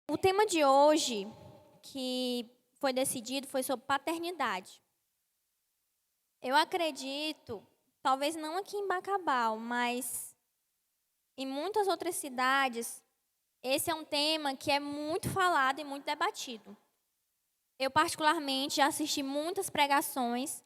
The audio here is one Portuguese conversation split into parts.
O tema de hoje, que foi decidido, foi sobre paternidade. Eu acredito, talvez não aqui em Bacabal, mas em muitas outras cidades, esse é um tema que é muito falado e muito debatido. Eu, particularmente, já assisti muitas pregações,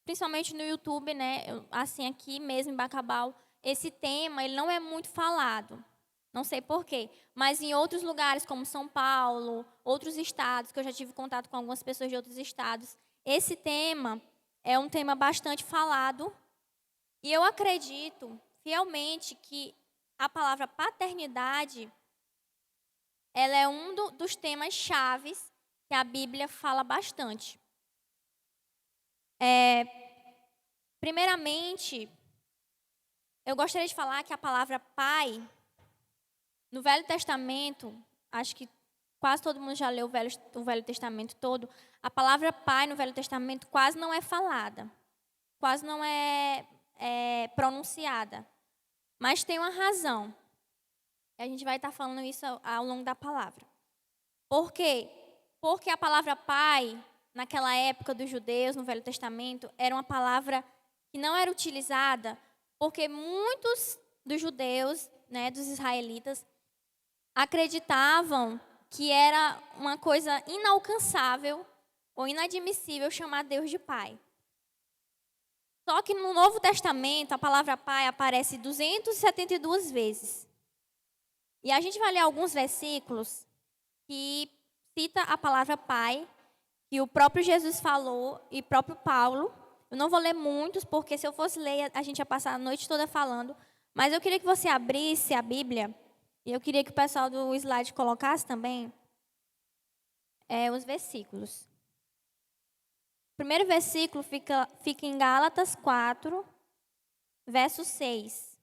principalmente no YouTube, né? Assim, aqui mesmo em Bacabal, esse tema ele não é muito falado. Não sei por quê, mas em outros lugares, como São Paulo, outros estados, que eu já tive contato com algumas pessoas de outros estados, esse tema é um tema bastante falado. E eu acredito fielmente que a palavra paternidade, ela é um dos temas chaves que a Bíblia fala bastante. Primeiramente, eu gostaria de falar que a palavra pai, no Velho Testamento, acho que quase todo mundo já leu o Velho Testamento todo. A palavra pai no Velho Testamento quase não é falada, quase não é pronunciada. Mas tem uma razão. E a gente vai estar falando isso ao longo da palavra. Por quê? Porque a palavra pai, naquela época dos judeus, no Velho Testamento, era uma palavra que não era utilizada, porque muitos dos judeus, né, dos israelitas, acreditavam que era uma coisa inalcançável ou inadmissível chamar Deus de Pai. Só que no Novo Testamento, a palavra Pai aparece 272 vezes. E a gente vai ler alguns versículos que cita a palavra Pai, que o próprio Jesus falou e próprio Paulo. Eu não vou ler muitos, porque se eu fosse ler, a gente ia passar a noite toda falando. Mas eu queria que você abrisse a Bíblia. E eu queria que o pessoal do slide colocasse também os versículos. O primeiro versículo fica em Gálatas 4, verso 6.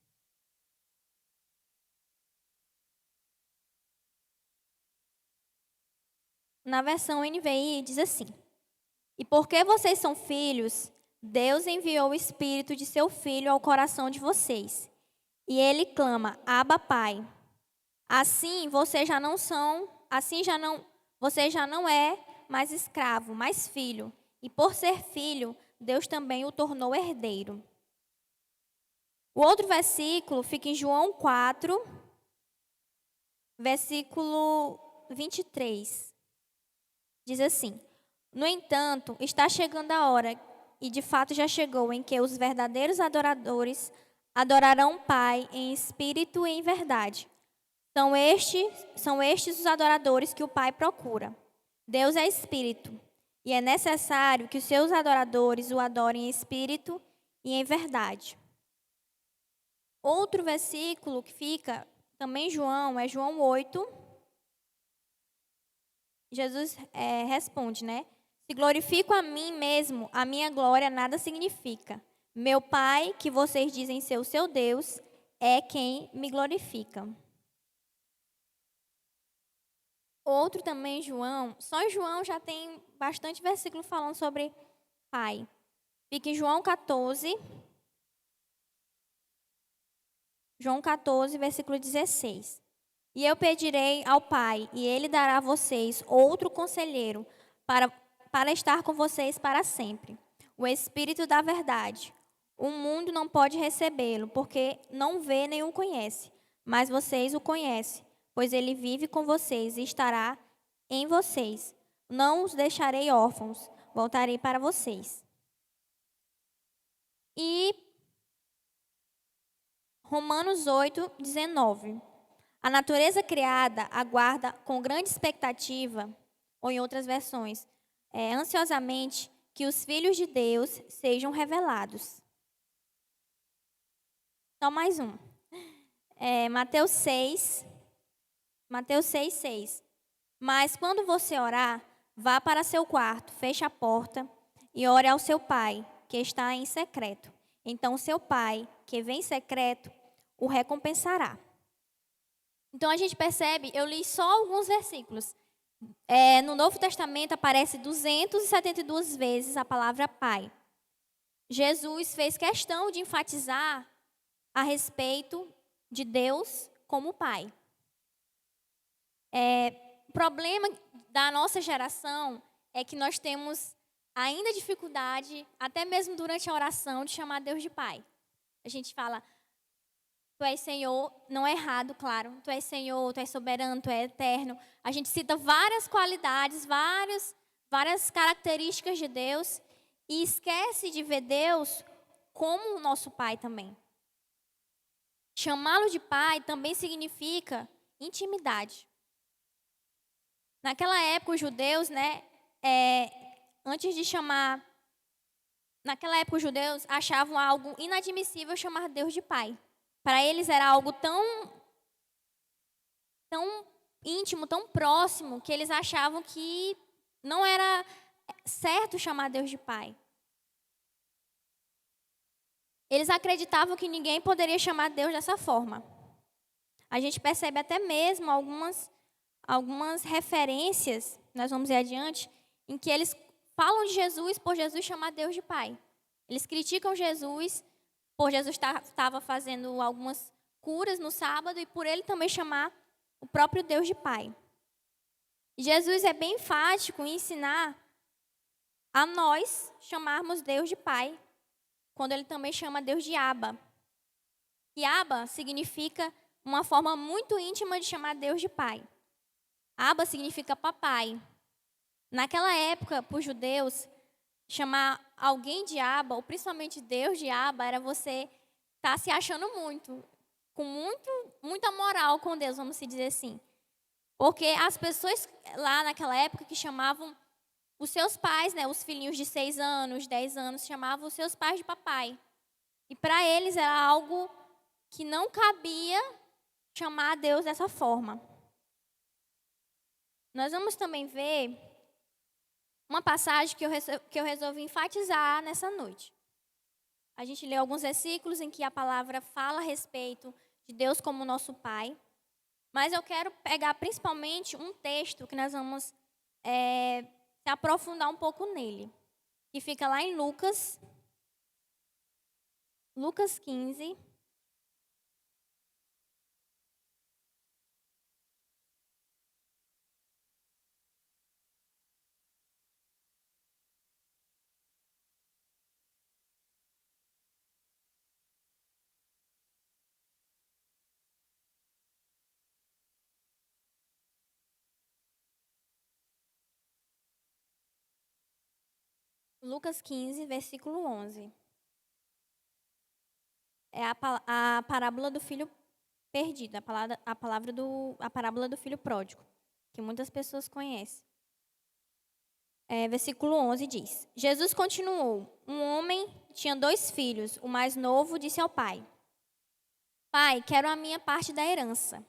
Na versão NVI diz assim: E porque vocês são filhos, Deus enviou o Espírito de seu Filho ao coração de vocês. E ele clama: Abba, Pai. Assim você já não é mais escravo, mas filho. E por ser filho, Deus também o tornou herdeiro. O outro versículo fica em João 4, versículo 23. Diz assim: No entanto, está chegando a hora, e de fato já chegou, em que os verdadeiros adoradores adorarão o Pai em espírito e em verdade. São estes os adoradores que o Pai procura. Deus é espírito, e é necessário que os seus adoradores o adorem em espírito e em verdade. Outro versículo que fica também em João, é João 8. Jesus responde, né? Se glorifico a mim mesmo, a minha glória nada significa. Meu Pai, que vocês dizem ser o seu Deus, é quem me glorifica. Outro também, João. Só em João já tem bastante versículo falando sobre Pai. Fica em João 14. João 14, versículo 16. E eu pedirei ao Pai, e Ele dará a vocês outro conselheiro para estar com vocês para sempre. O Espírito da verdade. O mundo não pode recebê-lo, porque não vê nem o conhece. Mas vocês o conhecem, pois Ele vive com vocês e estará em vocês. Não os deixarei órfãos, voltarei para vocês. E Romanos 8, 19. A natureza criada aguarda com grande expectativa, ou em outras versões, ansiosamente, que os filhos de Deus sejam revelados. Só mais um. Mateus 6, 6. Mas quando você orar, vá para seu quarto, feche a porta e ore ao seu pai, que está em secreto. Então seu pai, que vem em secreto, o recompensará. Então a gente percebe, eu li só alguns versículos. No Novo Testamento aparece 272 vezes a palavra pai. Jesus fez questão de enfatizar a respeito de Deus como pai. O problema da nossa geração é que nós temos ainda dificuldade, até mesmo durante a oração, de chamar Deus de Pai. A gente fala, Tu és Senhor, não é errado, claro. Tu és Senhor, Tu és soberano, Tu és eterno. A gente cita várias qualidades, várias características de Deus e esquece de ver Deus como o nosso Pai também. Chamá-lo de Pai também significa intimidade. Naquela época, os judeus, antes de chamar... Naquela época, os judeus achavam algo inadmissível chamar Deus de Pai. Para eles era algo tão íntimo, tão próximo, que eles achavam que não era certo chamar Deus de Pai. Eles acreditavam que ninguém poderia chamar Deus dessa forma. A gente percebe até mesmo algumas referências, nós vamos ir adiante, em que eles falam de Jesus por Jesus chamar Deus de Pai. Eles criticam Jesus por Jesus estava fazendo algumas curas no sábado e por ele também chamar o próprio Deus de Pai. E Jesus é bem enfático em ensinar a nós chamarmos Deus de Pai, quando ele também chama Deus de Abba. E Abba significa uma forma muito íntima de chamar Deus de Pai. Abba significa papai. Naquela época, para os judeus, chamar alguém de Abba, ou principalmente Deus de Abba, era você estar se achando muito, com muita moral com Deus, vamos dizer assim. Porque as pessoas lá naquela época que chamavam os seus pais, os filhinhos de 6 anos, 10 anos, chamavam os seus pais de papai. E para eles era algo que não cabia chamar a Deus dessa forma. Nós vamos também ver uma passagem que eu resolvi enfatizar nessa noite. A gente lê alguns versículos em que a palavra fala a respeito de Deus como nosso Pai. Mas eu quero pegar principalmente um texto que nós vamos se aprofundar um pouco nele. Que fica lá em Lucas 15. Lucas 15, versículo 11. É a parábola do filho perdido, a parábola do filho pródigo, que muitas pessoas conhecem. Versículo 11 diz: Jesus continuou: um homem tinha 2 filhos. O mais novo disse ao pai: Pai, quero a minha parte da herança.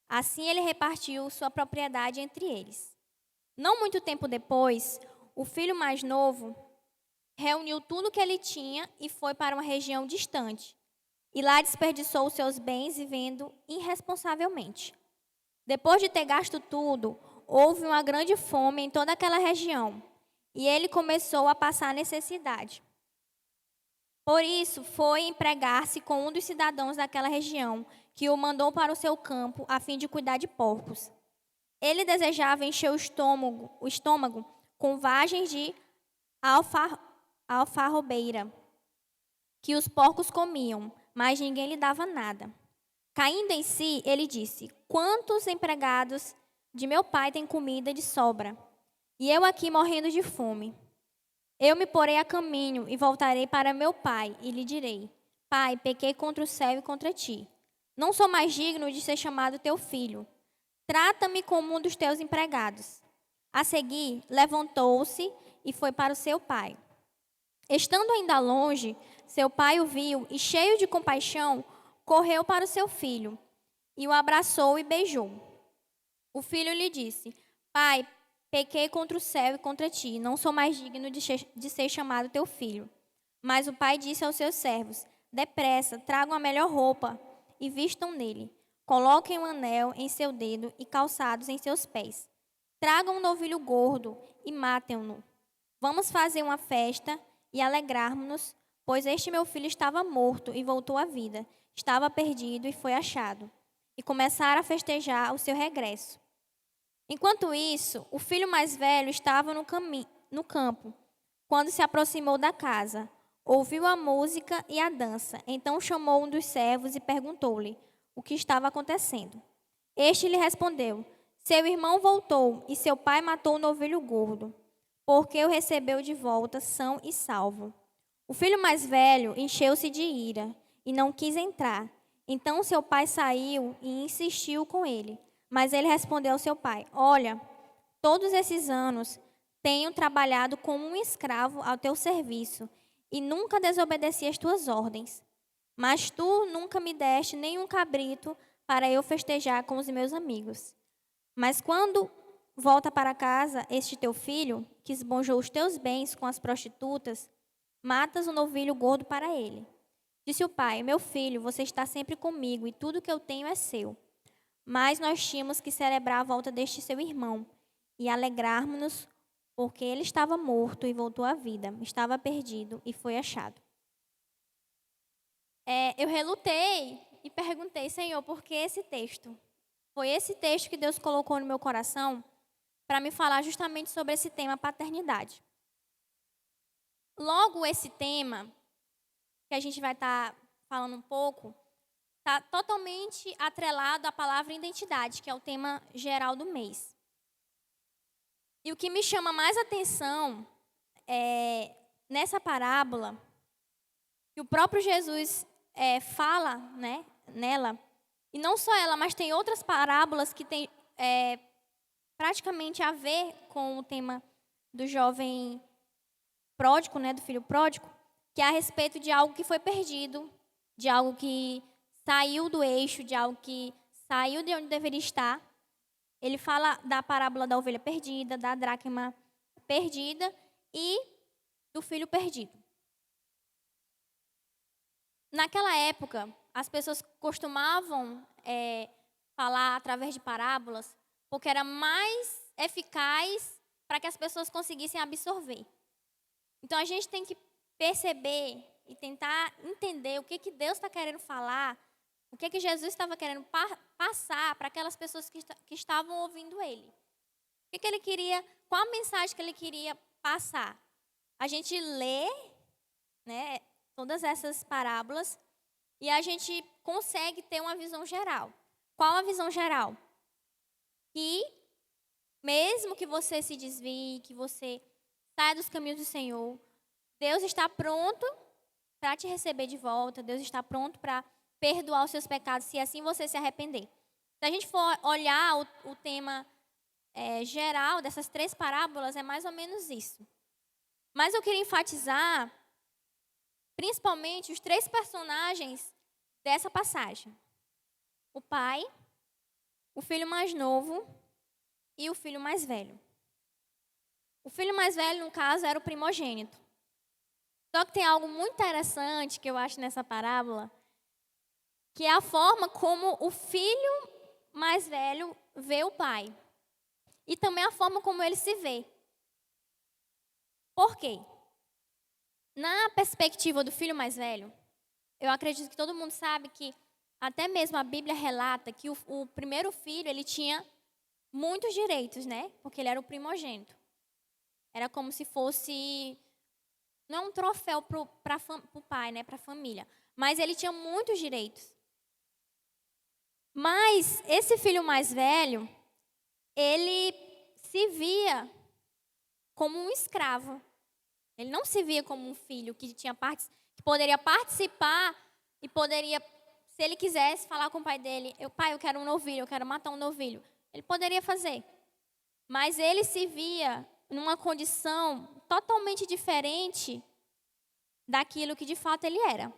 Assim ele repartiu sua propriedade entre eles. Não muito tempo depois, o filho mais novo reuniu tudo o que ele tinha e foi para uma região distante. E lá desperdiçou os seus bens vivendo irresponsavelmente. Depois de ter gasto tudo, houve uma grande fome em toda aquela região. E ele começou a passar necessidade. Por isso, foi empregar-se com um dos cidadãos daquela região, que o mandou para o seu campo, a fim de cuidar de porcos. Ele desejava encher o estômago com vagens de alfarrobeira, que os porcos comiam, mas ninguém lhe dava nada. Caindo em si, ele disse: Quantos empregados de meu pai têm comida de sobra, e eu aqui morrendo de fome? Eu me porei a caminho e voltarei para meu pai, e lhe direi: Pai, pequei contra o céu e contra ti. Não sou mais digno de ser chamado teu filho. Trata-me como um dos teus empregados. A seguir, levantou-se e foi para o seu pai. Estando ainda longe, seu pai o viu e, cheio de compaixão, correu para o seu filho e o abraçou e beijou. O filho lhe disse: Pai, pequei contra o céu e contra ti, não sou mais digno de ser chamado teu filho. Mas o pai disse aos seus servos: Depressa, tragam a melhor roupa e vistam nele. Coloquem um anel em seu dedo e calçados em seus pés. Tragam um novilho gordo e matem-no. Vamos fazer uma festa e alegrarmos-nos, pois este meu filho estava morto e voltou à vida. Estava perdido e foi achado. E começaram a festejar o seu regresso. Enquanto isso, o filho mais velho estava no campo, quando se aproximou da casa. Ouviu a música e a dança. Então chamou um dos servos e perguntou-lhe o que estava acontecendo. Este lhe respondeu: Seu irmão voltou e seu pai matou o novilho gordo, porque o recebeu de volta são e salvo. O filho mais velho encheu-se de ira e não quis entrar. Então seu pai saiu e insistiu com ele. Mas ele respondeu ao seu pai: Olha, todos esses anos tenho trabalhado como um escravo ao teu serviço e nunca desobedeci às tuas ordens. Mas tu nunca me deste nenhum cabrito para eu festejar com os meus amigos. Mas quando volta para casa este teu filho, que esbanjou os teus bens com as prostitutas, matas o novilho gordo para ele. Disse o pai: Meu filho, você está sempre comigo e tudo que eu tenho é seu. Mas nós tínhamos que celebrar a volta deste seu irmão e alegrarmos-nos, porque ele estava morto e voltou à vida, estava perdido e foi achado. Eu relutei e perguntei: Senhor, por que esse texto? Foi esse texto que Deus colocou no meu coração para me falar justamente sobre esse tema paternidade. Logo, esse tema, que a gente vai estar falando um pouco, está totalmente atrelado à palavra identidade, que é o tema geral do mês. E o que me chama mais atenção é nessa parábola, que o próprio Jesus fala, né, nela, e não só ela, mas tem outras parábolas que têm praticamente a ver com o tema do jovem pródigo, né, do filho pródigo, que é a respeito de algo que foi perdido, de algo que saiu do eixo, de algo que saiu de onde deveria estar. Ele fala da parábola da ovelha perdida, da dracma perdida e do filho perdido. Naquela época, as pessoas costumavam falar através de parábolas, porque era mais eficaz para que as pessoas conseguissem absorver. Então, a gente tem que perceber e tentar entender o que Deus está querendo falar, o que Jesus estava querendo passar para aquelas pessoas que estavam ouvindo ele. O que ele queria, qual a mensagem que ele queria passar? A gente lê, né, todas essas parábolas e a gente consegue ter uma visão geral. Qual a visão geral? Que mesmo que você se desvie, que você saia dos caminhos do Senhor, Deus está pronto para te receber de volta, Deus está pronto para perdoar os seus pecados, se assim você se arrepender. Se a gente for olhar o tema geral dessas 3 parábolas, é mais ou menos isso. Mas eu queria enfatizar, principalmente, os 3 personagens dessa passagem. O pai, o filho mais novo e o filho mais velho. O filho mais velho, no caso, era o primogênito. Só que tem algo muito interessante que eu acho nessa parábola, que é a forma como o filho mais velho vê o pai. E também a forma como ele se vê. Por quê? Na perspectiva do filho mais velho, eu acredito que todo mundo sabe que até mesmo a Bíblia relata que o primeiro filho, ele tinha muitos direitos, né? Porque ele era o primogênito. Era como se fosse, não é um troféu para o pai, né? Para a família. Mas ele tinha muitos direitos. Mas esse filho mais velho, ele se via como um escravo. Ele não se via como um filho que que poderia participar e poderia, se ele quisesse, falar com o pai dele: pai, eu quero um novilho, eu quero matar um novilho. Ele poderia fazer. Mas ele se via numa condição totalmente diferente daquilo que de fato ele era.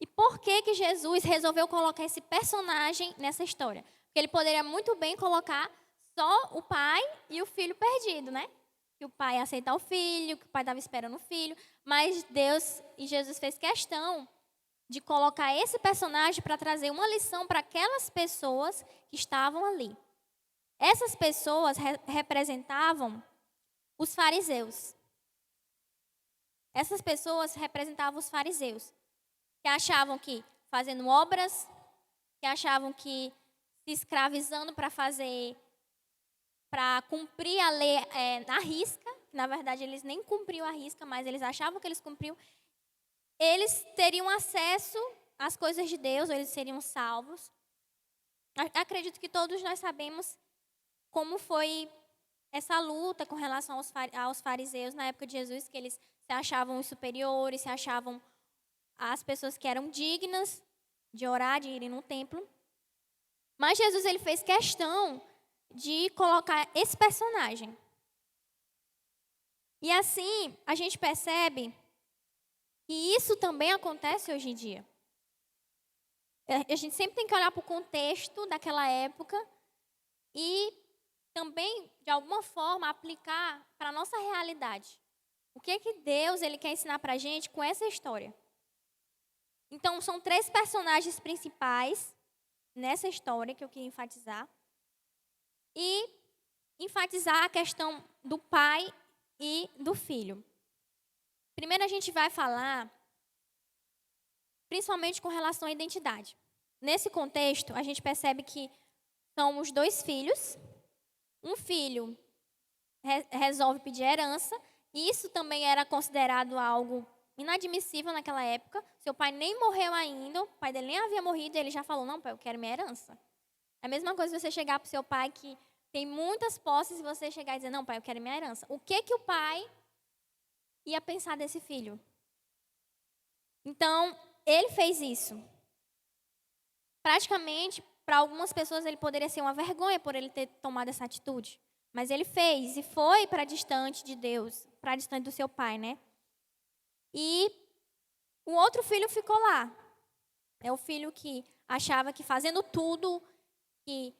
E por que Jesus resolveu colocar esse personagem nessa história? Porque ele poderia muito bem colocar só o pai e o filho perdido, né? Que o pai ia aceitar o filho, que o pai estava esperando o filho. Mas Deus e Jesus fez questão de colocar esse personagem para trazer uma lição para aquelas pessoas que estavam ali. Essas pessoas representavam os fariseus. Essas pessoas representavam os fariseus, que achavam que fazendo obras, que achavam que se escravizando para fazer para cumprir a lei na risca. Na verdade, eles nem cumpriam a risca, mas eles achavam que eles cumpriam. Eles teriam acesso às coisas de Deus, ou eles seriam salvos. Acredito que todos nós sabemos como foi essa luta com relação aos fariseus na época de Jesus, que eles se achavam os superiores, se achavam as pessoas que eram dignas de orar, de irem no templo. Mas Jesus, ele fez questão de colocar esse personagem. E assim, a gente percebe que isso também acontece hoje em dia. A gente sempre tem que olhar para o contexto daquela época e também, de alguma forma, aplicar para a nossa realidade. O que é que Deus ele quer ensinar para a gente com essa história? Então, são 3 personagens principais nessa história que eu queria enfatizar. E enfatizar a questão do pai e do filho. Primeiro, a gente vai falar principalmente com relação à identidade. Nesse contexto, a gente percebe que são os 2 filhos. Um filho resolve pedir herança, e isso também era considerado algo inadmissível naquela época. Seu pai nem morreu ainda, o pai dele nem havia morrido, e ele já falou, não, pai, eu quero minha herança. É a mesma coisa você chegar para o seu pai que tem muitas posses e você chegar e dizer, não, pai, eu quero minha herança. O que o pai ia pensar desse filho? Então, ele fez isso. Praticamente, para algumas pessoas, ele poderia ser uma vergonha por ele ter tomado essa atitude. Mas ele fez e foi para distante de Deus, para distante do seu pai, né? E o outro filho ficou lá. É o filho que achava que fazendo tudo, que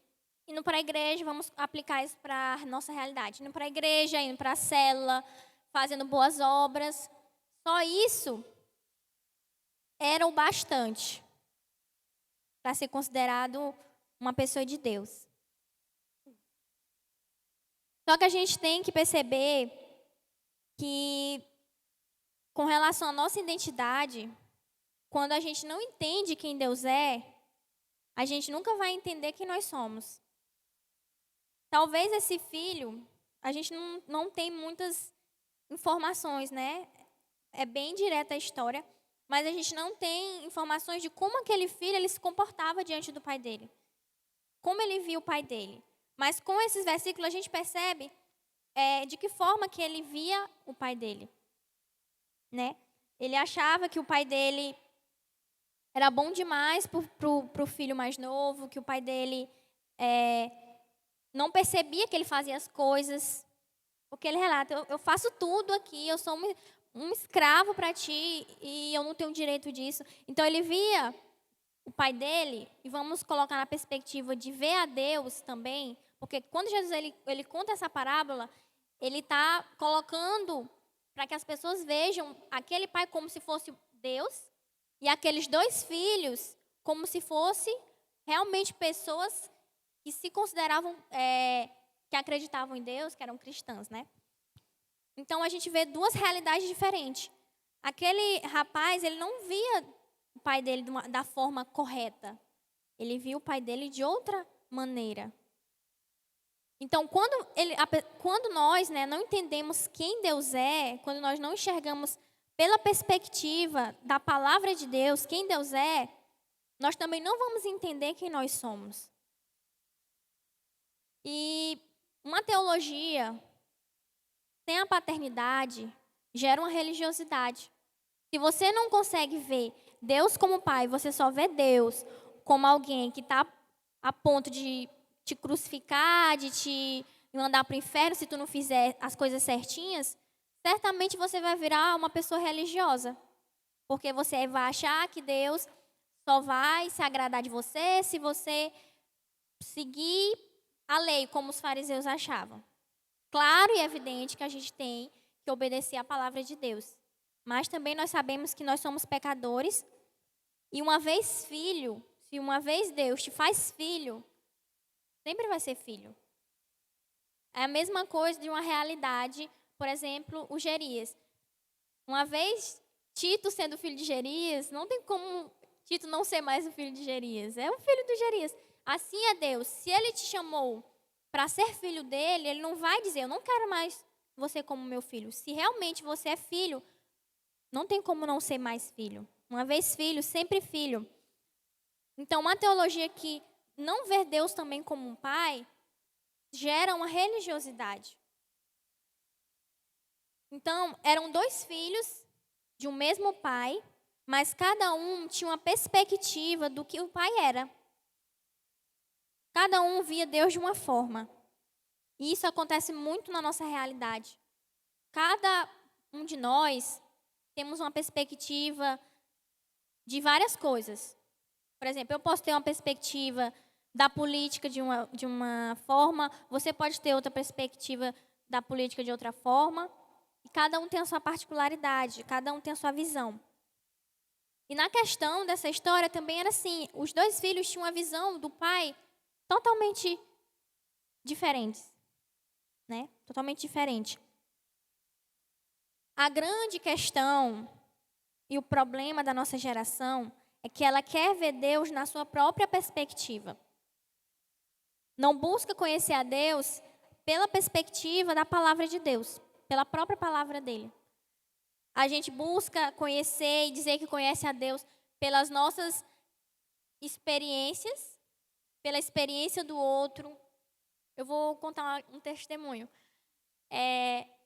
indo para a igreja, vamos aplicar isso para a nossa realidade. Indo para a igreja, indo para a célula, fazendo boas obras. Só isso era o bastante para ser considerado uma pessoa de Deus. Só que a gente tem que perceber que, com relação à nossa identidade, quando a gente não entende quem Deus é, a gente nunca vai entender quem nós somos. Talvez esse filho, a gente não tem muitas informações, né? É bem direta a história, mas a gente não tem informações de como aquele filho ele se comportava diante do pai dele. Como ele via o pai dele. Mas com esses versículos a gente percebe de que forma que ele via o pai dele. Né? Ele achava que o pai dele era bom demais para o filho mais novo, que o pai dele não percebia que ele fazia as coisas. Porque ele relata, eu faço tudo aqui, eu sou um escravo para ti e eu não tenho direito disso. Então ele via o pai dele, e vamos colocar na perspectiva de ver a Deus também, porque quando Jesus ele conta essa parábola, ele está colocando para que as pessoas vejam aquele pai como se fosse Deus e aqueles 2 filhos como se fossem realmente pessoas que se consideravam, que acreditavam em Deus, que eram cristãs, né? Então a gente vê 2 realidades diferentes. Aquele rapaz, ele não via o pai dele da forma correta. Ele viu o pai dele de outra maneira. Então, quando nós não entendemos quem Deus é, quando nós não enxergamos pela perspectiva da palavra de Deus quem Deus é, nós também não vamos entender quem nós somos. E uma teologia sem a paternidade gera uma religiosidade. Se você não consegue ver Deus como pai, você só vê Deus como alguém que está a ponto de te crucificar, de te mandar para o inferno se tu não fizer as coisas certinhas, certamente você vai virar uma pessoa religiosa. Porque você vai achar que Deus só vai se agradar de você se você seguir a lei, como os fariseus achavam. Claro e evidente que a gente tem que obedecer à palavra de Deus. Mas também nós sabemos que nós somos pecadores. E uma vez filho, se uma vez Deus te faz filho, sempre vai ser filho. É a mesma coisa de uma realidade, por exemplo, o Gerias. Uma vez Tito sendo filho de Gerias, não tem como Tito não ser mais o filho de Gerias. É o filho de Gerias. Assim é Deus. Se ele te chamou para ser filho dele, ele não vai dizer, eu não quero mais você como meu filho. Se realmente você é filho, não tem como não ser mais filho. Uma vez filho, sempre filho. Então, uma teologia que não vê Deus também como um pai, gera uma religiosidade. Então, eram dois filhos de um mesmo pai, mas cada um tinha uma perspectiva do que o pai era. Cada um via Deus de uma forma. E isso acontece muito na nossa realidade. Cada um de nós temos uma perspectiva de várias coisas. Por exemplo, eu posso ter uma perspectiva da política de uma forma, você pode ter outra perspectiva da política de outra forma. E cada um tem a sua particularidade, cada um tem a sua visão. E na questão dessa história também era assim, os dois filhos tinham uma visão do pai totalmente diferentes, né? Totalmente diferente. A grande questão e o problema da nossa geração é que ela quer ver Deus na sua própria perspectiva. Não busca conhecer a Deus pela perspectiva da palavra de Deus, pela própria palavra dele. A gente busca conhecer e dizer que conhece a Deus pelas nossas experiências, pela experiência do outro. Eu vou contar um testemunho.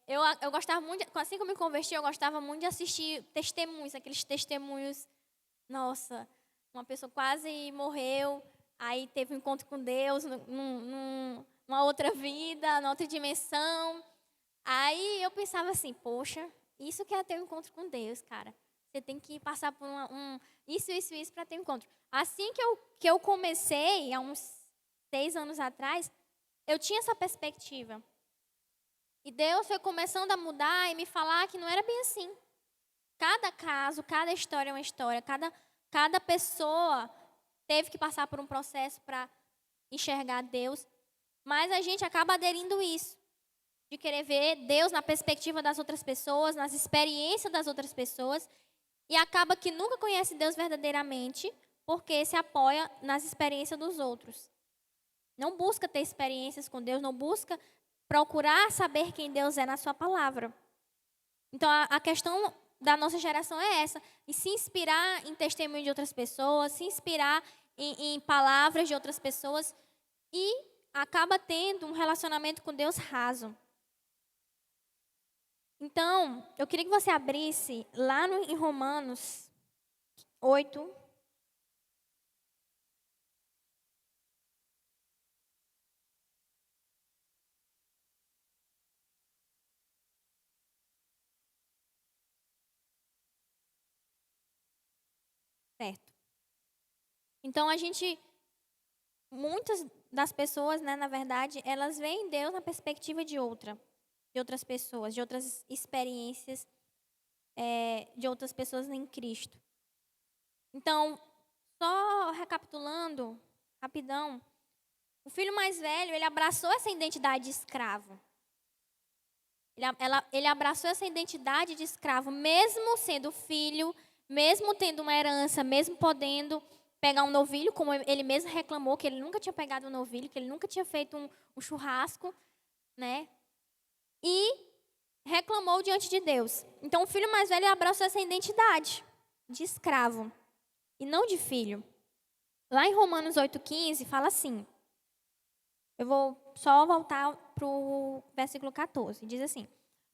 Eu gostava muito, assim que eu me converti, eu gostava muito de assistir testemunhos, aqueles testemunhos. Nossa, uma pessoa quase morreu, aí teve um encontro com Deus numa outra vida, numa outra dimensão. Aí eu pensava assim, poxa, isso que é ter um encontro com Deus, cara. Você tem que passar por isso para ter um encontro. Assim que eu comecei, há uns 6 anos atrás, eu tinha essa perspectiva. E Deus foi começando a mudar e me falar que não era bem assim. Cada caso, cada história é uma história. Cada pessoa teve que passar por um processo para enxergar Deus. Mas a gente acaba aderindo isso. De querer ver Deus na perspectiva das outras pessoas, nas experiências das outras pessoas. E acaba que nunca conhece Deus verdadeiramente, porque se apoia nas experiências dos outros. Não busca ter experiências com Deus, não busca procurar saber quem Deus é na sua palavra. Então, a questão da nossa geração é essa, e se inspirar em testemunho de outras pessoas, se inspirar em palavras de outras pessoas, e acaba tendo um relacionamento com Deus raso. Então, eu queria que você abrisse lá em Romanos 8. Certo. Então, muitas das pessoas, né, na verdade, elas veem Deus na perspectiva de outras pessoas, de outras experiências, de outras pessoas em Cristo. Então, só recapitulando, rapidão, o filho mais velho, ele abraçou essa identidade de escravo. Ele abraçou essa identidade de escravo, mesmo sendo filho, mesmo tendo uma herança, mesmo podendo pegar um novilho, como ele mesmo reclamou, que ele nunca tinha pegado um novilho, que ele nunca tinha feito um churrasco, né? E reclamou diante de Deus. Então, o filho mais velho abraçou essa identidade de escravo e não de filho. Lá em Romanos 8,15, fala assim. Eu vou só voltar para o versículo 14. Diz assim: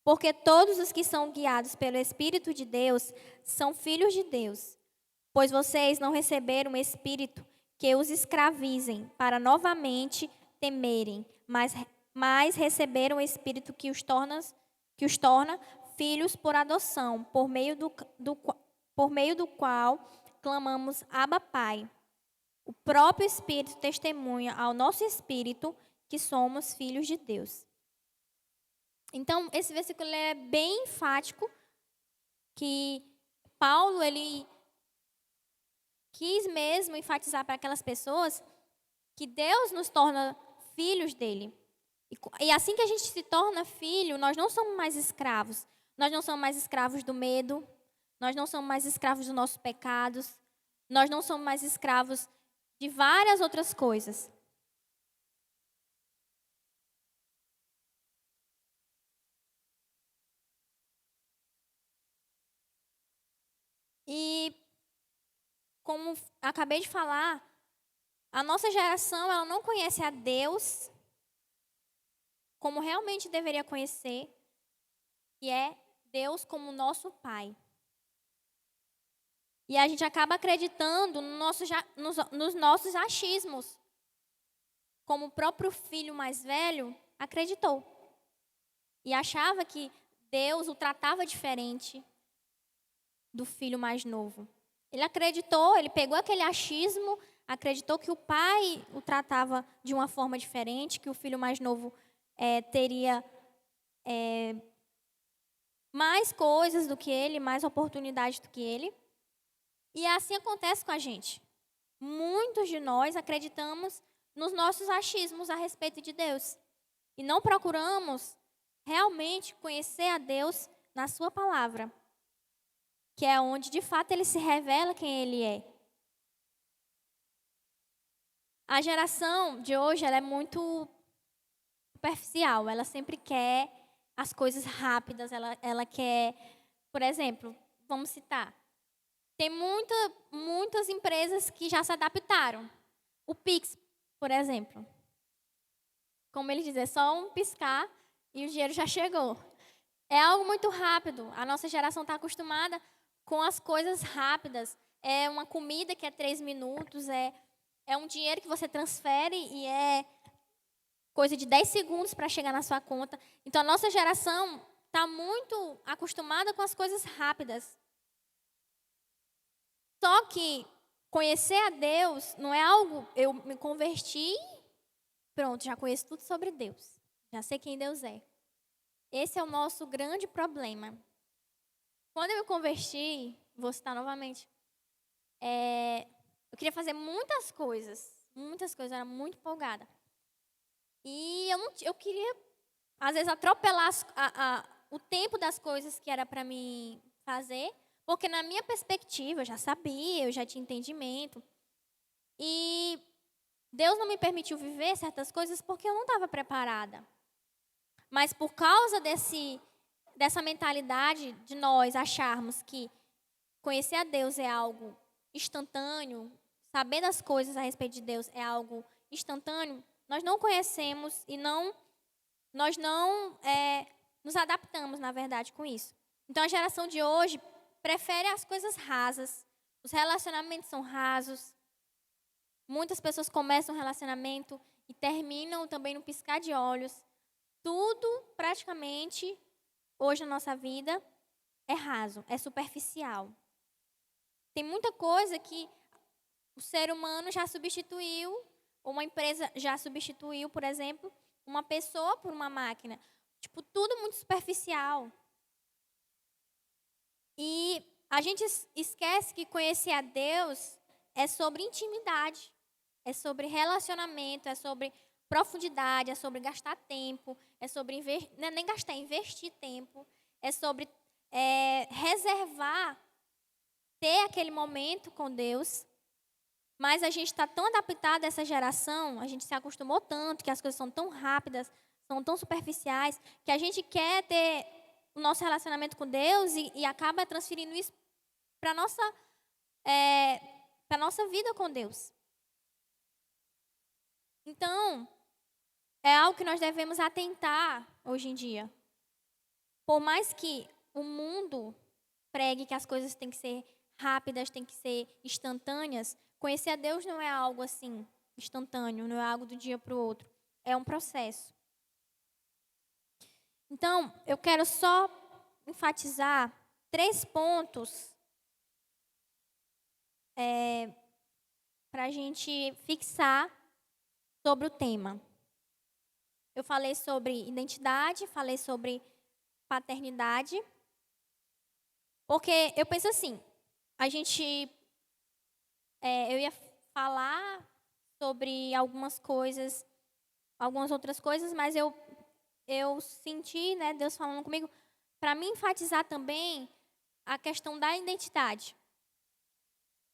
porque todos os que são guiados pelo Espírito de Deus são filhos de Deus. Pois vocês não receberam um espírito que os escravizem para novamente temerem, mas receberam um espírito que os torna filhos por adoção, por meio do qual clamamos Abba, Pai. O próprio Espírito testemunha ao nosso espírito que somos filhos de Deus. Então, esse versículo é bem enfático, que Paulo, ele quis mesmo enfatizar para aquelas pessoas que Deus nos torna filhos dele. E assim que a gente se torna filho, nós não somos mais escravos. Nós não somos mais escravos do medo, nós não somos mais escravos dos nossos pecados, nós não somos mais escravos de várias outras coisas. como acabei de falar, a nossa geração ela não conhece a Deus como realmente deveria conhecer, que é Deus como nosso Pai. E a gente acaba acreditando nos nossos achismos, como o próprio filho mais velho acreditou. E achava que Deus o tratava diferente do filho mais novo. Ele acreditou, ele pegou aquele achismo, acreditou que o pai o tratava de uma forma diferente, que o filho mais novo teria mais coisas do que ele, mais oportunidades do que ele. E assim acontece com a gente. Muitos de nós acreditamos nos nossos achismos a respeito de Deus. E não procuramos realmente conhecer a Deus na sua palavra, que é onde de fato ele se revela quem ele é. A geração de hoje ela é muito superficial, ela sempre quer as coisas rápidas, ela quer, por exemplo, vamos citar, tem muitas empresas que já se adaptaram. O Pix, por exemplo. Como ele diz, é só um piscar e o dinheiro já chegou. É algo muito rápido. A nossa geração está acostumada com as coisas rápidas. É uma comida que é 3 minutos, é um dinheiro que você transfere e é coisa de 10 segundos para chegar na sua conta. Então, a nossa geração está muito acostumada com as coisas rápidas. Só que conhecer a Deus não é algo, eu me converti, pronto, já conheço tudo sobre Deus. Já sei quem Deus é. Esse é o nosso grande problema. Quando eu me converti, vou citar novamente, eu queria fazer muitas coisas, eu era muito empolgada. E eu queria, às vezes, atropelar o tempo das coisas que era para mim fazer, porque na minha perspectiva, eu já sabia, eu já tinha entendimento. E Deus não me permitiu viver certas coisas porque eu não estava preparada. Mas por causa dessa mentalidade de nós acharmos que conhecer a Deus é algo instantâneo, saber das coisas a respeito de Deus é algo instantâneo, nós não conhecemos e nós não nos adaptamos, na verdade, com isso. Então, a geração de hoje prefere as coisas rasas, os relacionamentos são rasos. Muitas pessoas começam um relacionamento e terminam também no piscar de olhos. Tudo, praticamente, hoje na nossa vida, é raso, é superficial. Tem muita coisa que o ser humano já substituiu, ou uma empresa já substituiu, por exemplo, uma pessoa por uma máquina. Tipo, tudo muito superficial. E a gente esquece que conhecer a Deus é sobre intimidade, é sobre relacionamento, é sobre profundidade, é sobre gastar tempo, é sobre não é nem gastar, investir tempo, é sobre reservar, ter aquele momento com Deus. Mas a gente está tão adaptado a essa geração, a gente se acostumou tanto, que as coisas são tão rápidas, são tão superficiais, que a gente quer ter o nosso relacionamento com Deus e acaba transferindo isso para a nossa vida com Deus. Então, é algo que nós devemos atentar hoje em dia. Por mais que o mundo pregue que as coisas têm que ser rápidas, têm que ser instantâneas, conhecer a Deus não é algo assim, instantâneo, não é algo do dia para o outro. É um processo. Então, eu quero só enfatizar 3 pontos para a gente fixar sobre o tema. Eu falei sobre identidade, falei sobre paternidade, porque eu penso assim, eu ia falar sobre algumas outras coisas, mas eu senti, né, Deus falando comigo, para me enfatizar também a questão da identidade.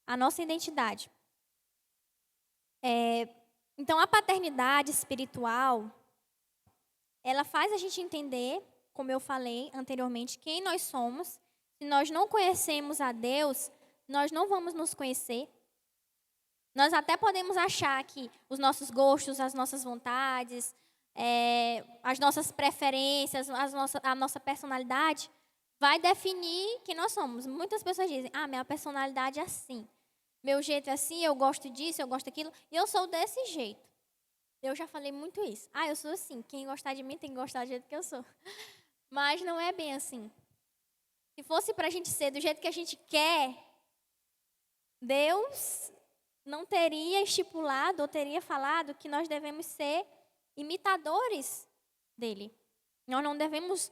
A nossa identidade. Então, a paternidade espiritual, ela faz a gente entender, como eu falei anteriormente, quem nós somos. Se nós não conhecemos a Deus, nós não vamos nos conhecer. Nós até podemos achar que os nossos gostos, as nossas vontades, as nossas preferências, a nossa personalidade vai definir quem nós somos. Muitas pessoas dizem, minha personalidade é assim. Meu jeito é assim, eu gosto disso, eu gosto daquilo. E eu sou desse jeito. Eu já falei muito isso. Eu sou assim. Quem gostar de mim tem que gostar do jeito que eu sou. Mas não é bem assim. Se fosse para a gente ser do jeito que a gente quer, Deus não teria estipulado ou teria falado que nós devemos ser imitadores dele. Nós não devemos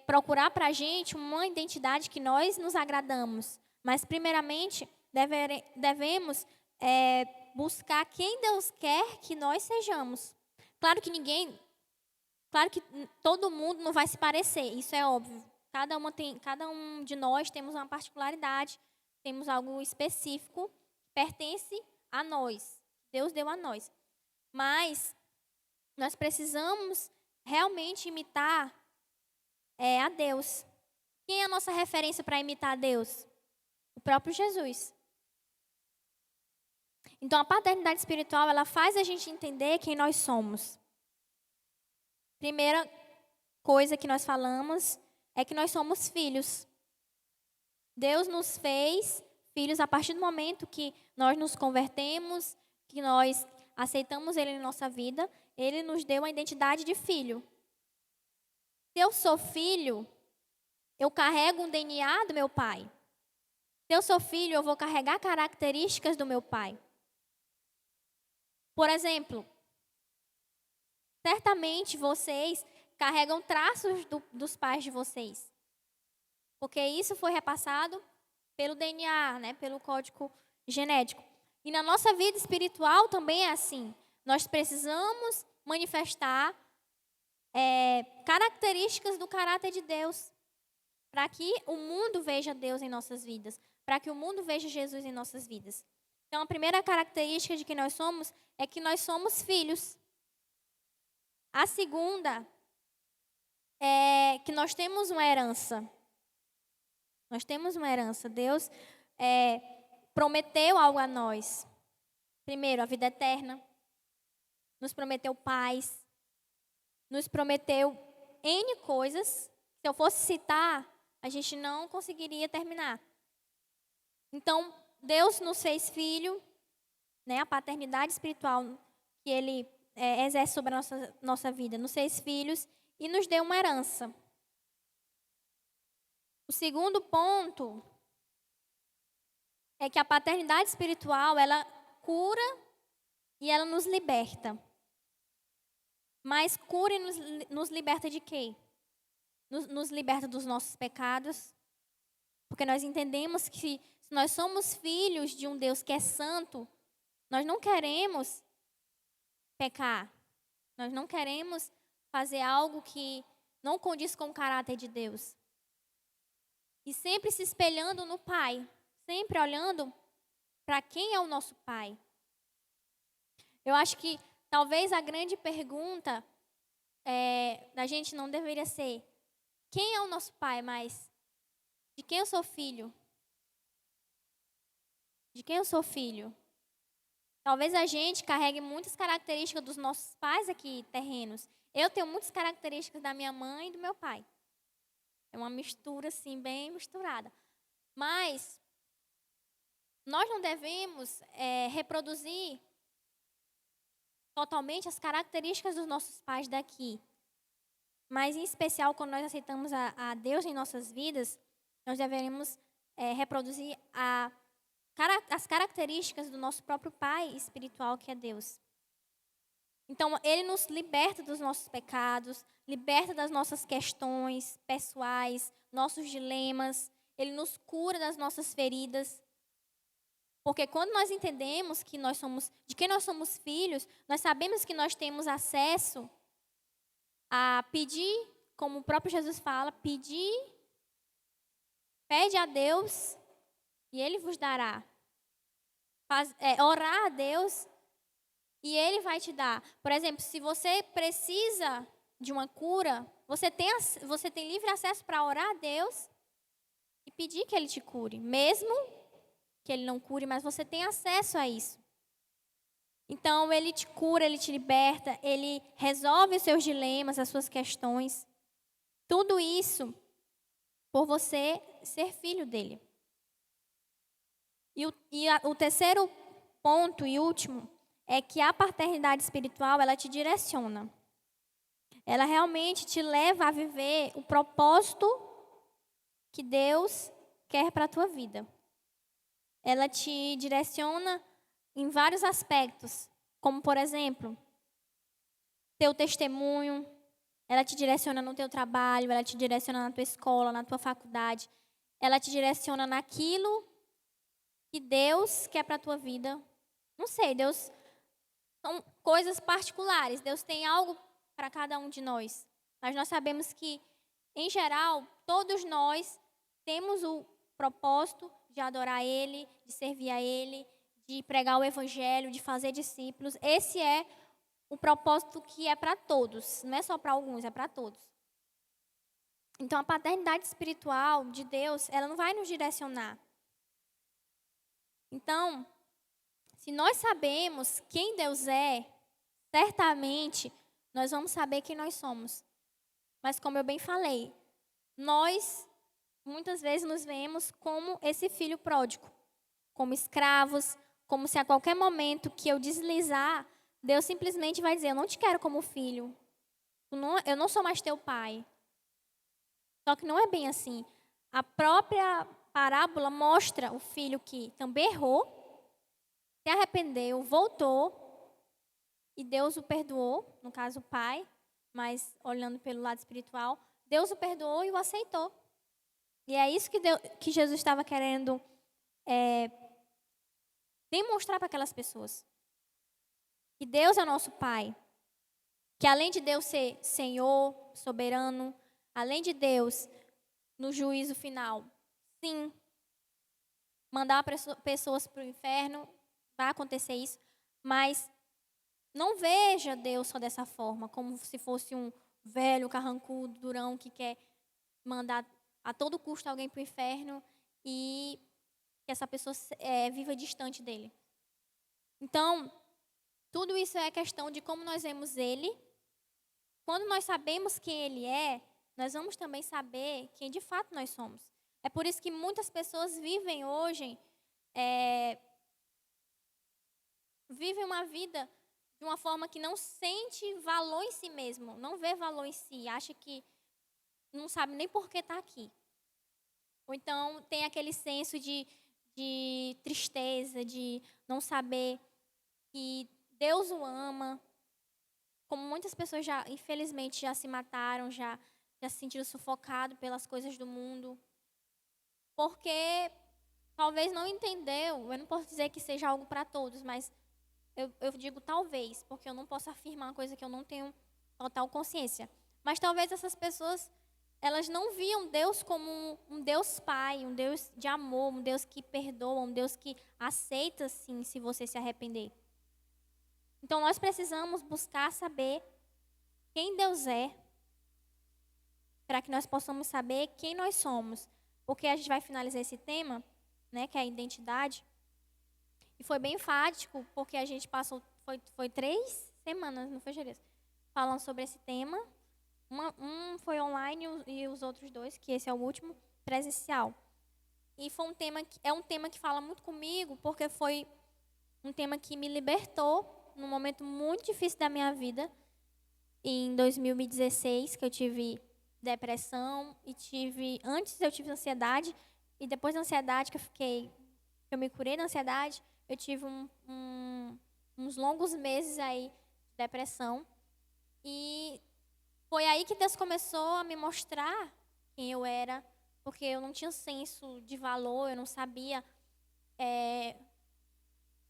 procurar para a gente uma identidade que nós nos agradamos. Mas, primeiramente, devemos buscar quem Deus quer que nós sejamos. Claro que todo mundo não vai se parecer, isso é óbvio. Cada um de nós temos uma particularidade, temos algo específico que pertence a nós. Deus deu a nós. Mas nós precisamos realmente imitar a Deus. Quem é a nossa referência para imitar a Deus? O próprio Jesus. Então, a paternidade espiritual, ela faz a gente entender quem nós somos. Primeira coisa que nós falamos é que nós somos filhos. Deus nos fez filhos a partir do momento que nós nos convertemos, que nós aceitamos Ele em nossa vida, Ele nos deu a identidade de filho. Se eu sou filho, eu carrego um DNA do meu pai. Se eu sou filho, eu vou carregar características do meu pai. Por exemplo, certamente vocês carregam traços dos pais de vocês. Porque isso foi repassado pelo DNA, pelo código genético. E na nossa vida espiritual também é assim. Nós precisamos manifestar características do caráter de Deus. Para que o mundo veja Deus em nossas vidas. Para que o mundo veja Jesus em nossas vidas. Então, a primeira característica de que nós somos é que nós somos filhos. A segunda é que nós temos uma herança. Nós temos uma herança. Deus prometeu algo a nós. Primeiro, a vida eterna. Nos prometeu paz. Nos prometeu N coisas. Se eu fosse citar, a gente não conseguiria terminar. Então, Deus nos fez filho, a paternidade espiritual que Ele exerce sobre a nossa vida, nos fez filhos e nos deu uma herança. O segundo ponto é que a paternidade espiritual, ela cura e ela nos liberta. Mas cura e nos liberta de quê? Nos liberta dos nossos pecados. Porque nós entendemos que se nós somos filhos de um Deus que é santo, nós não queremos pecar. Nós não queremos fazer algo que não condiz com o caráter de Deus. E sempre se espelhando no Pai. Sempre olhando para quem é o nosso Pai. Eu acho que talvez a grande pergunta da gente não deveria ser quem é o nosso Pai, mas de quem eu sou filho? De quem eu sou filho? Talvez a gente carregue muitas características dos nossos pais aqui terrenos. Eu tenho muitas características da minha mãe e do meu pai. É uma mistura, assim, bem misturada. Mas nós não devemos reproduzir totalmente as características dos nossos pais daqui. Mas, em especial, quando nós aceitamos a Deus em nossas vidas, nós devemos reproduzir as características do nosso próprio Pai espiritual, que é Deus. Então, Ele nos liberta dos nossos pecados, liberta das nossas questões pessoais, nossos dilemas. Ele nos cura das nossas feridas. Porque quando nós entendemos de quem nós somos filhos, nós sabemos que nós temos acesso a pedir, como o próprio Jesus fala, pede a Deus e Ele vos dará. Orar a Deus e Ele vai te dar. Por exemplo, se você precisa de uma cura, você tem livre acesso para orar a Deus e pedir que Ele te cure, mesmo que ele não cure, mas você tem acesso a isso. Então, ele te cura, ele te liberta, ele resolve os seus dilemas, as suas questões. Tudo isso por você ser filho dele. O terceiro ponto e último é que a paternidade espiritual, ela te direciona. Ela realmente te leva a viver o propósito que Deus quer para a tua vida. Ela te direciona em vários aspectos, como, por exemplo, teu testemunho. Ela te direciona no teu trabalho, ela te direciona na tua escola, na tua faculdade. Ela te direciona naquilo que Deus quer para a tua vida. Não sei, Deus são coisas particulares. Deus tem algo para cada um de nós. Mas nós sabemos que, em geral, todos nós temos o propósito de adorar Ele, de servir a Ele, de pregar o Evangelho, de fazer discípulos. Esse é o propósito que é para todos. Não é só para alguns, é para todos. Então, a paternidade espiritual de Deus, ela não vai nos direcionar. Então, se nós sabemos quem Deus é, certamente nós vamos saber quem nós somos. Mas como eu bem falei, nós muitas vezes nos vemos como esse filho pródigo, como escravos, como se a qualquer momento que eu deslizar, Deus simplesmente vai dizer, eu não te quero como filho, eu não sou mais teu pai. Só que não é bem assim. A própria parábola mostra o filho que também errou, se arrependeu, voltou, e Deus o perdoou, no caso o pai, mas olhando pelo lado espiritual, Deus o perdoou e o aceitou. E é isso que Jesus estava querendo demonstrar para aquelas pessoas. Que Deus é nosso Pai. Que além de Deus ser Senhor, soberano, além de Deus, no juízo final, sim, mandar pessoas para o inferno, vai acontecer isso, mas não veja Deus só dessa forma, como se fosse um velho, carrancudo, durão, que quer mandar a todo custo alguém para o inferno e que essa pessoa viva distante dele. Então, tudo isso é questão de como nós vemos ele. Quando nós sabemos quem ele é, nós vamos também saber quem de fato nós somos. É por isso que muitas pessoas vivem hoje, vivem uma vida de uma forma que não sente valor em si mesmo, não vê valor em si, acha que não sabe nem por que está aqui. Ou então tem aquele senso de tristeza, de não saber que Deus o ama. Como muitas pessoas já, infelizmente, já se mataram, já se sentiram sufocados pelas coisas do mundo. Porque talvez não entendeu, eu não posso dizer que seja algo para todos, mas eu digo talvez, porque eu não posso afirmar uma coisa que eu não tenho total consciência. Mas talvez essas pessoas, elas não viam Deus como um Deus Pai, um Deus de amor, um Deus que perdoa, um Deus que aceita, sim, se você se arrepender. Então, nós precisamos buscar saber quem Deus é, para que nós possamos saber quem nós somos. Porque a gente vai finalizar esse tema, né, que é a identidade. E foi bem enfático, porque a gente passou, foi 3 semanas, não foi, Jerez? Falando sobre esse tema. Um foi online e os outros 2, que esse é o último, presencial. E foi um tema que fala muito comigo, porque foi um tema que me libertou num momento muito difícil da minha vida, em 2016, que eu tive depressão antes eu tive ansiedade, e depois da ansiedade eu me curei da ansiedade, eu tive uns longos meses aí de depressão, e foi aí que Deus começou a me mostrar quem eu era, porque eu não tinha senso de valor, eu não sabia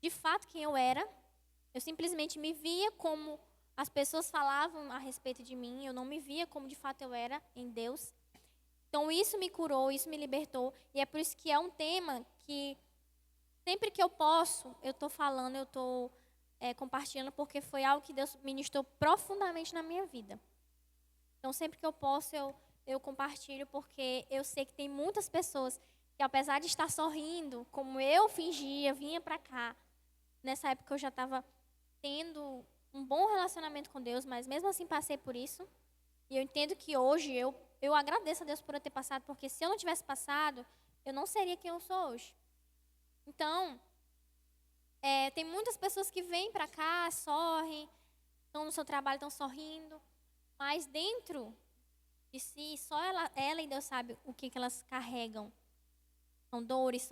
de fato quem eu era. Eu simplesmente me via como as pessoas falavam a respeito de mim. Eu não me via como de fato eu era em Deus. Então isso me curou, isso me libertou. E é por isso que é um tema que sempre que eu posso, eu estou falando, eu estou compartilhando, porque foi algo que Deus ministrou profundamente na minha vida. Então sempre que eu posso, eu compartilho, porque eu sei que tem muitas pessoas que apesar de estar sorrindo, como eu fingia, vinha para cá. Nessa época eu já estava tendo um bom relacionamento com Deus, mas mesmo assim passei por isso. E eu entendo que hoje eu agradeço a Deus por eu ter passado, porque se eu não tivesse passado, eu não seria quem eu sou hoje. Então, tem muitas pessoas que vêm para cá, sorrem, estão no seu trabalho, estão sorrindo, mas dentro de si, só ela e Deus sabe o que elas carregam. São dores,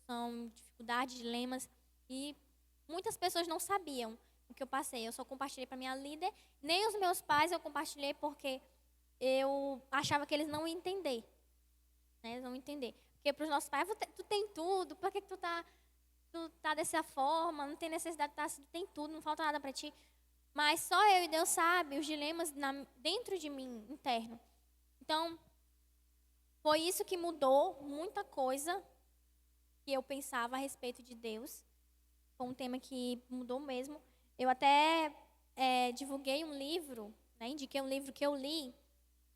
são dificuldades, dilemas, e muitas pessoas não sabiam o que eu passei. Eu só compartilhei para minha líder, nem os meus pais eu compartilhei porque eu achava que eles não iam entender. Né? Eles não iam entender. Porque para os nossos pais, tu tem tudo, por que tu tá dessa forma, não tem necessidade de estar, tu tem tudo, não falta nada para ti. Mas só eu e Deus sabe os dilemas dentro de mim, interno. Então, foi isso que mudou muita coisa que eu pensava a respeito de Deus. Foi um tema que mudou mesmo. Eu até divulguei um livro, né, indiquei um livro que eu li,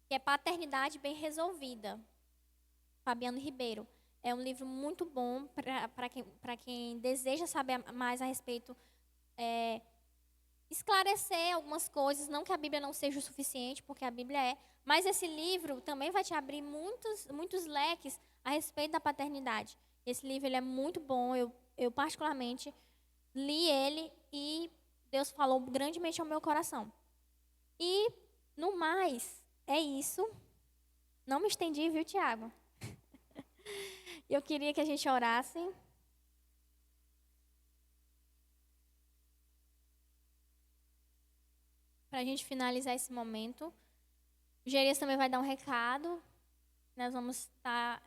que é Paternidade Bem Resolvida, Fabiano Ribeiro. É um livro muito bom para quem deseja saber mais a respeito, esclarecer algumas coisas, não que a Bíblia não seja o suficiente, porque a Bíblia é, mas esse livro também vai te abrir muitos leques a respeito da paternidade. Esse livro ele é muito bom, eu particularmente li ele e Deus falou grandemente ao meu coração. E, no mais, é isso. Não me estendi, viu, Tiago? Eu queria que a gente orasse. Para a gente finalizar esse momento. O Gerias também vai dar um recado. Nós vamos estar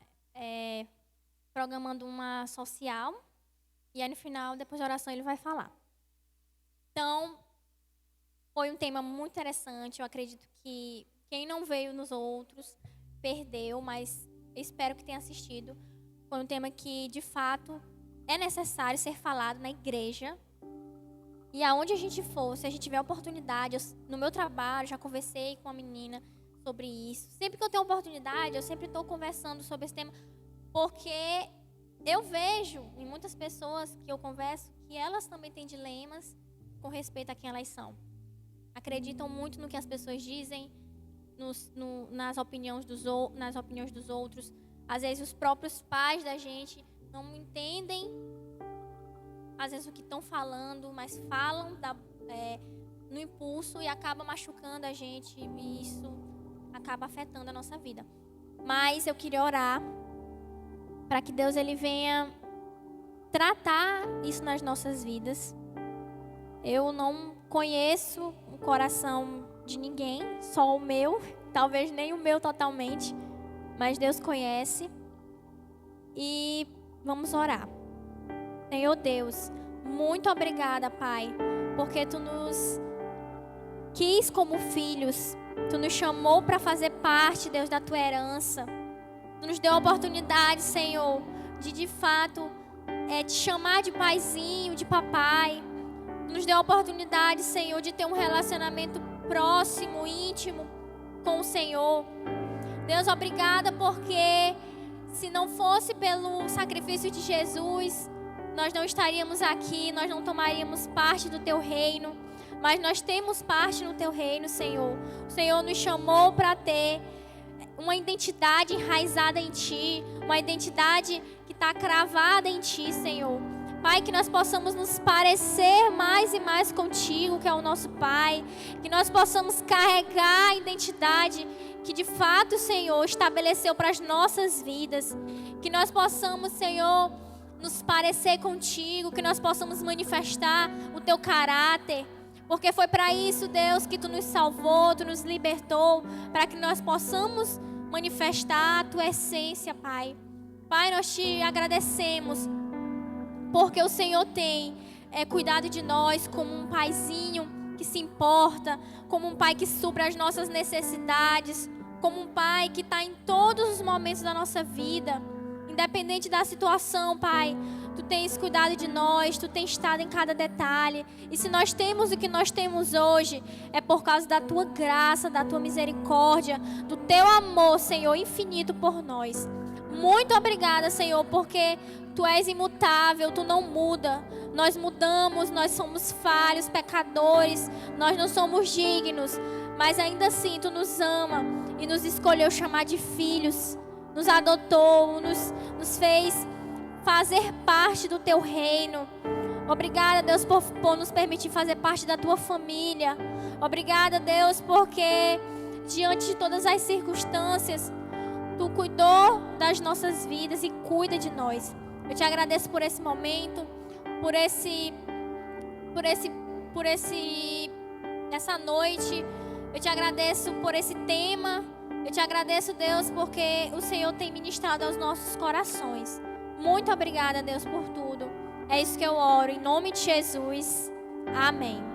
programando uma social. E aí, no final, depois da oração, ele vai falar. Então, foi um tema muito interessante. Eu acredito que quem não veio nos outros perdeu, mas eu espero que tenha assistido. Foi um tema que, de fato, é necessário ser falado na igreja. E aonde a gente for, se a gente tiver oportunidade, no meu trabalho, já conversei com a menina sobre isso. Sempre que eu tenho oportunidade, eu sempre estou conversando sobre esse tema, porque eu vejo em muitas pessoas que eu converso que elas também têm dilemas com respeito a quem elas são. Acreditam muito no que as pessoas dizem, nas opiniões dos outros. Às vezes os próprios pais da gente não entendem, às vezes o que estão falando, mas falam no impulso e acaba machucando a gente, e isso acaba afetando a nossa vida. Mas eu queria orar para que Deus ele venha tratar isso nas nossas vidas. Eu não conheço o coração de ninguém, só o meu, talvez nem o meu totalmente, mas Deus conhece. E vamos orar. Senhor Deus, muito obrigada, Pai, porque Tu nos quis como filhos, Tu nos chamou para fazer parte, Deus, da Tua herança. Tu nos deu a oportunidade, Senhor, de fato, te chamar de paizinho, de papai. Tu nos deu a oportunidade, Senhor, de ter um relacionamento próximo, íntimo com o Senhor. Deus, obrigada porque se não fosse pelo sacrifício de Jesus, nós não estaríamos aqui, nós não tomaríamos parte do Teu reino, mas nós temos parte no Teu reino, Senhor. O Senhor nos chamou para ter uma identidade enraizada em Ti, uma identidade que está cravada em Ti, Senhor. Pai, que nós possamos nos parecer mais e mais contigo, que é o nosso Pai. Que nós possamos carregar a identidade que de fato o Senhor estabeleceu para as nossas vidas. Que nós possamos, Senhor, nos parecer contigo, que nós possamos manifestar o Teu caráter. Porque foi para isso, Deus, que Tu nos salvou, Tu nos libertou, para que nós possamos manifestar a Tua essência, Pai. Pai, nós Te agradecemos, porque o Senhor tem cuidado de nós como um paizinho que se importa, como um pai que supra as nossas necessidades, como um pai que está em todos os momentos da nossa vida, independente da situação, Pai. Tu tens cuidado de nós, Tu tens estado em cada detalhe. E se nós temos o que nós temos hoje, é por causa da Tua graça, da Tua misericórdia, do Teu amor, Senhor, infinito por nós. Muito obrigada, Senhor, porque Tu és imutável, Tu não muda. Nós mudamos, nós somos falhos, pecadores, nós não somos dignos, mas ainda assim Tu nos ama e nos escolheu chamar de filhos, nos adotou, nos fez fazer parte do Teu reino. Obrigada, Deus, por nos permitir fazer parte da Tua família. Obrigada, Deus, porque diante de todas as circunstâncias, Tu cuidou das nossas vidas e cuida de nós. Eu te agradeço por esse momento, essa noite. Eu te agradeço por esse tema. Eu te agradeço, Deus, porque o Senhor tem ministrado aos nossos corações. Muito obrigada, Deus, por tudo. É isso que eu oro, em nome de Jesus. Amém.